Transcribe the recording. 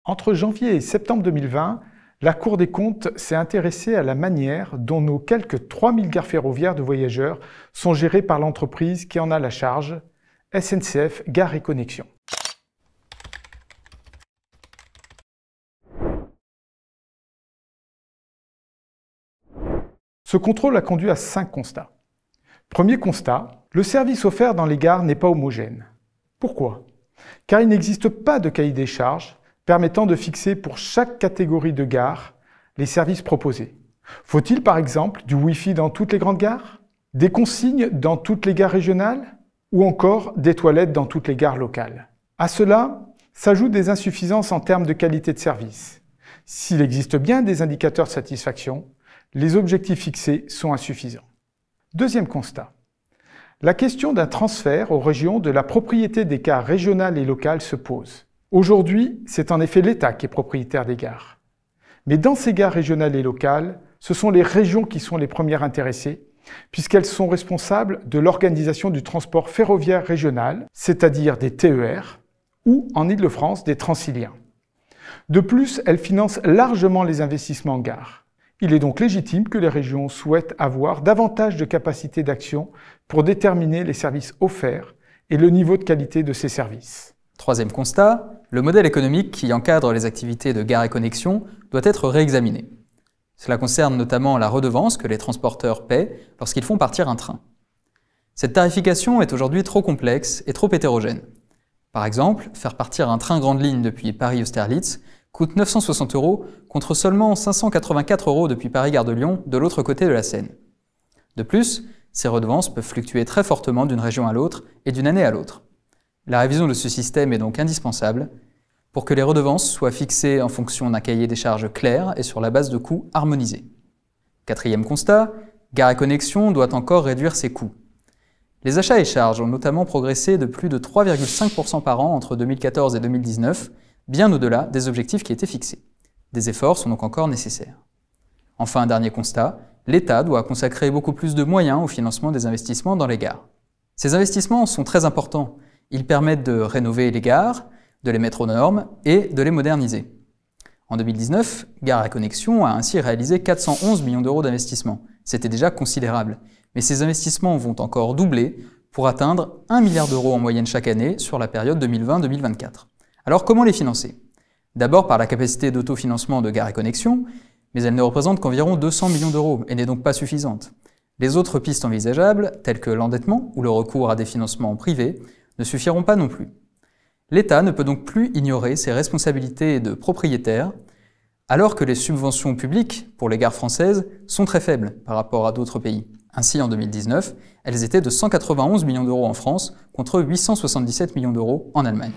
Entre janvier et septembre 2020, la Cour des comptes s'est intéressée à la manière dont nos quelques 3000 gares ferroviaires de voyageurs sont gérées par l'entreprise qui en a la charge, SNCF Gares & Connexions. Ce contrôle a conduit à 5 constats. Premier constat, le service offert dans les gares n'est pas homogène. Pourquoi? Car il n'existe pas de cahier des charges permettant de fixer pour chaque catégorie de gare les services proposés. Faut-il par exemple du Wi-Fi dans toutes les grandes gares? Des consignes dans toutes les gares régionales? Ou encore des toilettes dans toutes les gares locales? À cela s'ajoutent des insuffisances en termes de qualité de service. S'il existe bien des indicateurs de satisfaction, les objectifs fixés sont insuffisants. Deuxième constat. La question d'un transfert aux régions de la propriété des gares régionales et locales se pose. Aujourd'hui, c'est en effet l'État qui est propriétaire des gares. Mais dans ces gares régionales et locales, ce sont les régions qui sont les premières intéressées, puisqu'elles sont responsables de l'organisation du transport ferroviaire régional, c'est-à-dire des TER, ou en Île-de-France des Transiliens. De plus, elles financent largement les investissements en gare. Il est donc légitime que les régions souhaitent avoir davantage de capacité d'action pour déterminer les services offerts et le niveau de qualité de ces services. Troisième constat, le modèle économique qui encadre les activités de Gares & Connexions doit être réexaminé. Cela concerne notamment la redevance que les transporteurs paient lorsqu'ils font partir un train. Cette tarification est aujourd'hui trop complexe et trop hétérogène. Par exemple, faire partir un train grande ligne depuis Paris-Austerlitz coûte 960 € contre seulement 584 € depuis Paris-Gare de Lyon de l'autre côté de la Seine. De plus, ces redevances peuvent fluctuer très fortement d'une région à l'autre et d'une année à l'autre. La révision de ce système est donc indispensable pour que les redevances soient fixées en fonction d'un cahier des charges clair et sur la base de coûts harmonisés. Quatrième constat, Gares & Connexions doit encore réduire ses coûts. Les achats et charges ont notamment progressé de plus de 3,5% par an entre 2014 et 2019, bien au-delà des objectifs qui étaient fixés. Des efforts sont donc encore nécessaires. Enfin, un dernier constat, l'État doit consacrer beaucoup plus de moyens au financement des investissements dans les gares. Ces investissements sont très importants. Ils permettent de rénover les gares, de les mettre aux normes et de les moderniser. En 2019, Gares & Connexions a ainsi réalisé 411 millions d'euros d'investissement. C'était déjà considérable. Mais ces investissements vont encore doubler pour atteindre 1 milliard d'euros en moyenne chaque année sur la période 2020-2024. Alors comment les financer? D'abord par la capacité d'autofinancement de Gares & Connexions, mais elle ne représente qu'environ 200 millions d'euros et n'est donc pas suffisante. Les autres pistes envisageables, telles que l'endettement ou le recours à des financements privés, ne suffiront pas non plus. L'État ne peut donc plus ignorer ses responsabilités de propriétaire, alors que les subventions publiques pour les gares françaises sont très faibles par rapport à d'autres pays. Ainsi, en 2019, elles étaient de 191 millions d'euros en France contre 877 millions d'euros en Allemagne.